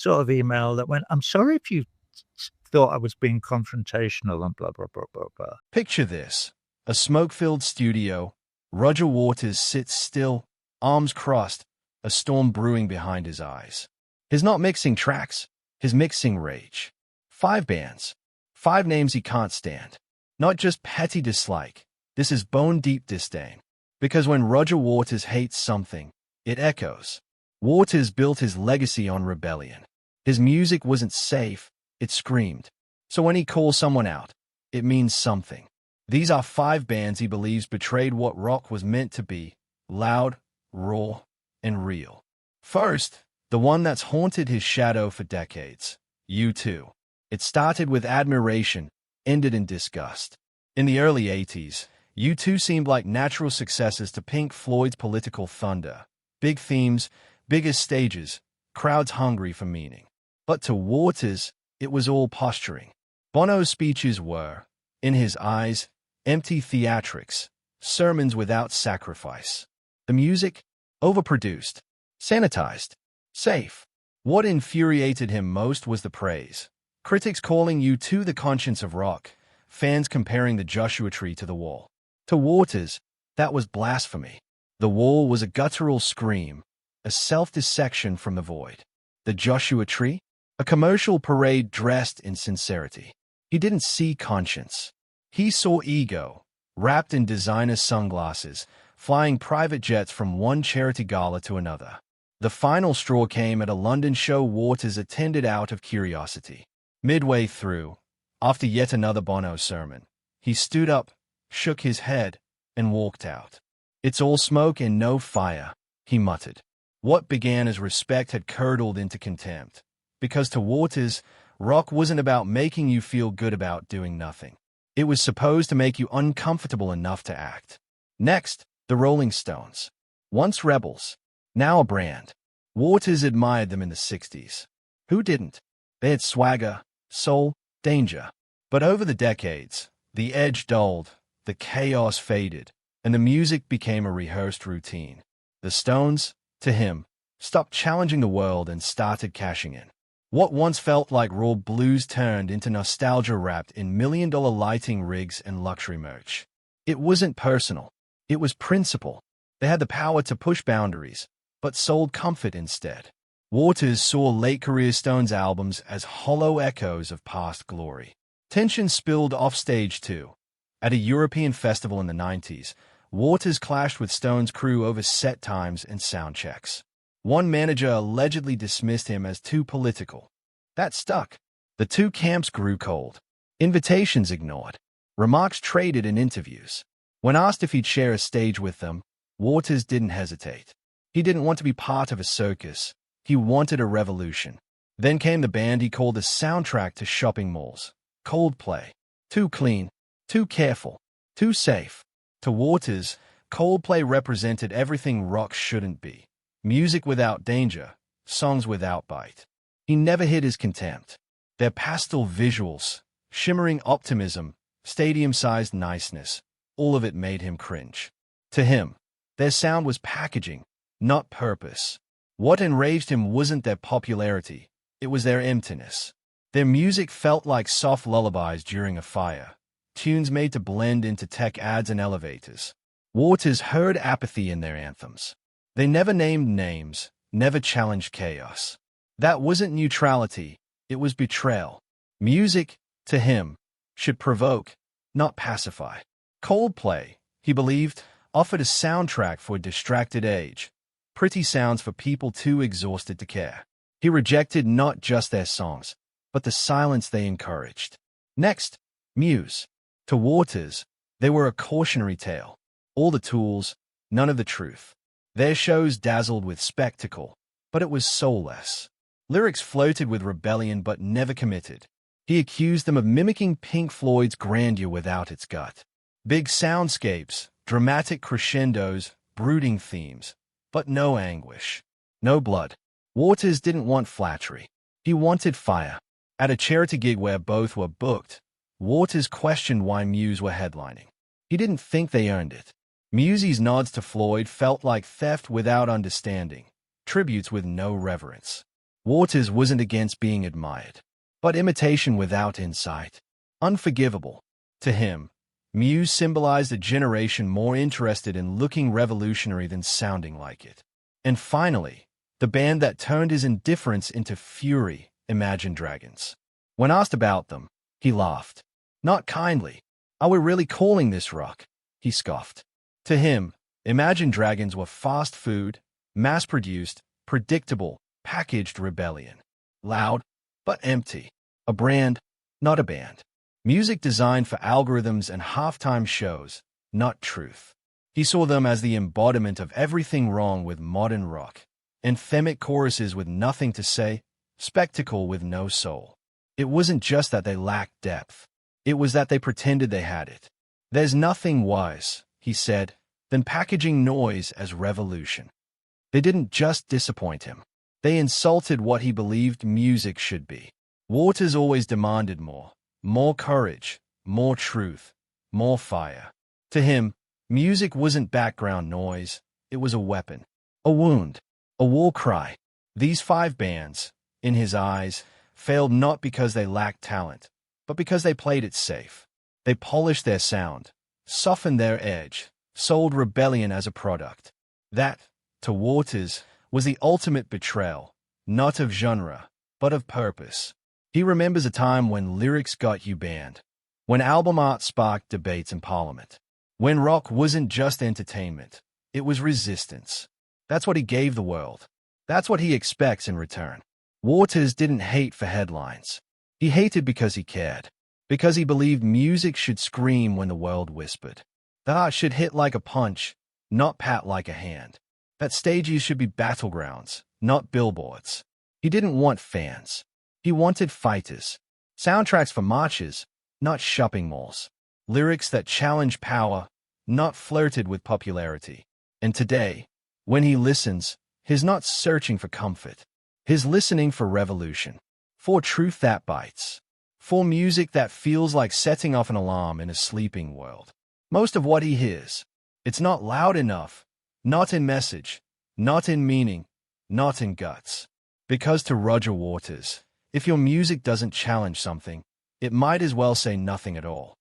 sort of email that went, "I'm sorry if you thought I was being confrontational and blah, blah, blah, blah, blah." Picture this. A smoke-filled studio. Roger Waters sits still, arms crossed, a storm brewing behind his eyes. He's not mixing tracks. He's mixing rage. 5 bands. 5 names he can't stand. Not just petty dislike. This is bone-deep disdain. Because when Roger Waters hates something, it echoes. Waters built his legacy on rebellion. His music wasn't safe, it screamed. So when he calls someone out, it means something. These are 5 bands he believes betrayed what rock was meant to be: loud, raw, and real. First, the one that's haunted his shadow for decades, U2. It started with admiration, ended in disgust. In the early 80s, U2 seemed like natural successors to Pink Floyd's Political Thunder. Big themes, bigger stages, crowds hungry for meaning. But to Waters, it was all posturing. Bono's speeches were, in his eyes, empty theatrics, sermons without sacrifice. The music, overproduced, sanitized, safe. What infuriated him most was the praise. Critics calling U2 the conscience of rock, fans comparing the Joshua Tree to The Wall. To Waters, that was blasphemy. The Wall was a guttural scream, a self-dissection from the void. The Joshua Tree? A commercial parade dressed in sincerity. He didn't see conscience. He saw ego, wrapped in designer sunglasses, flying private jets from one charity gala to another. The final straw came at a London show Waters attended out of curiosity. Midway through, after yet another Bono sermon, he stood up, shook his head, and walked out. "It's all smoke and no fire," he muttered. What began as respect had curdled into contempt. Because to Waters, rock wasn't about making you feel good about doing nothing. It was supposed to make you uncomfortable enough to act. Next, the Rolling Stones. Once rebels, now a brand. Waters admired them in the 60s. Who didn't? They had swagger, soul, danger. But over the decades, the edge dulled, the chaos faded, and the music became a rehearsed routine. The Stones, to him, stopped challenging the world and started cashing in. What once felt like raw blues turned into nostalgia wrapped in million-dollar lighting rigs and luxury merch. It wasn't personal. It was principle. They had the power to push boundaries, but sold comfort instead. Waters saw late-career Stones albums as hollow echoes of past glory. Tension spilled off stage too. At a European festival in the 90s, Waters clashed with Stones crew over set times and sound checks. One manager allegedly dismissed him as too political. That stuck. The two camps grew cold. Invitations ignored. Remarks traded in interviews. When asked if he'd share a stage with them, Waters didn't hesitate. He didn't want to be part of a circus. He wanted a revolution. Then came the band he called the soundtrack to shopping malls. Coldplay. Too clean, too careful, too safe. To Waters, Coldplay represented everything rock shouldn't be. Music without danger, songs without bite. He never hid his contempt. Their pastel visuals, shimmering optimism, stadium-sized niceness, all of it made him cringe. To him, their sound was packaging, not purpose. What enraged him wasn't their popularity, it was their emptiness. Their music felt like soft lullabies during a fire, tunes made to blend into tech ads and elevators. Waters heard apathy in their anthems. They never named names, never challenged chaos. That wasn't neutrality, it was betrayal. Music, to him, should provoke, not pacify. Coldplay, he believed, offered a soundtrack for a distracted age. Pretty sounds for people too exhausted to care. He rejected not just their songs, but the silence they encouraged. Next, Muse. To Waters, they were a cautionary tale. All the tools, none of the truth. Their shows dazzled with spectacle, but it was soulless. Lyrics floated with rebellion but never committed. He accused them of mimicking Pink Floyd's grandeur without its gut. Big soundscapes, dramatic crescendos, brooding themes, but no anguish, no blood. Waters didn't want flattery. He wanted fire. At a charity gig where both were booked, Waters questioned why Muse were headlining. He didn't think they earned it. Muse's nods to Floyd felt like theft without understanding, tributes with no reverence. Waters wasn't against being admired, but imitation without insight. Unforgivable. To him, Muse symbolized a generation more interested in looking revolutionary than sounding like it. And finally, the band that turned his indifference into fury, Imagine Dragons. When asked about them, he laughed. Not kindly. Are we really calling this rock? He scoffed. To him, Imagine Dragons were fast food, mass-produced, predictable, packaged rebellion. Loud, but empty. A brand, not a band. Music designed for algorithms and halftime shows, not truth. He saw them as the embodiment of everything wrong with modern rock. Anthemic choruses with nothing to say, spectacle with no soul. It wasn't just that they lacked depth. It was that they pretended they had it. There's nothing worse, he said, than packaging noise as revolution. They didn't just disappoint him. They insulted what he believed music should be. Waters always demanded more courage, more truth, more fire. To him, music wasn't background noise. It was a weapon, a wound, a war cry. These 5 bands, in his eyes, failed not because they lacked talent, but because they played it safe. They polished their sound, softened their edge, sold rebellion as a product. That, to Waters, was the ultimate betrayal, not of genre, but of purpose. He remembers a time when lyrics got you banned, when album art sparked debates in Parliament, when rock wasn't just entertainment, it was resistance. That's what he gave the world. That's what he expects in return. Waters didn't hate for headlines. He hated because he cared, because he believed music should scream when the world whispered. The art should hit like a punch, not pat like a hand. That stages should be battlegrounds, not billboards. He didn't want fans. He wanted fighters. Soundtracks for marches, not shopping malls. Lyrics that challenged power, not flirted with popularity. And today, when he listens, he's not searching for comfort. He's listening for revolution. For truth that bites. For music that feels like setting off an alarm in a sleeping world. Most of what he hears, it's not loud enough, not in message, not in meaning, not in guts. Because to Roger Waters, if your music doesn't challenge something, it might as well say nothing at all.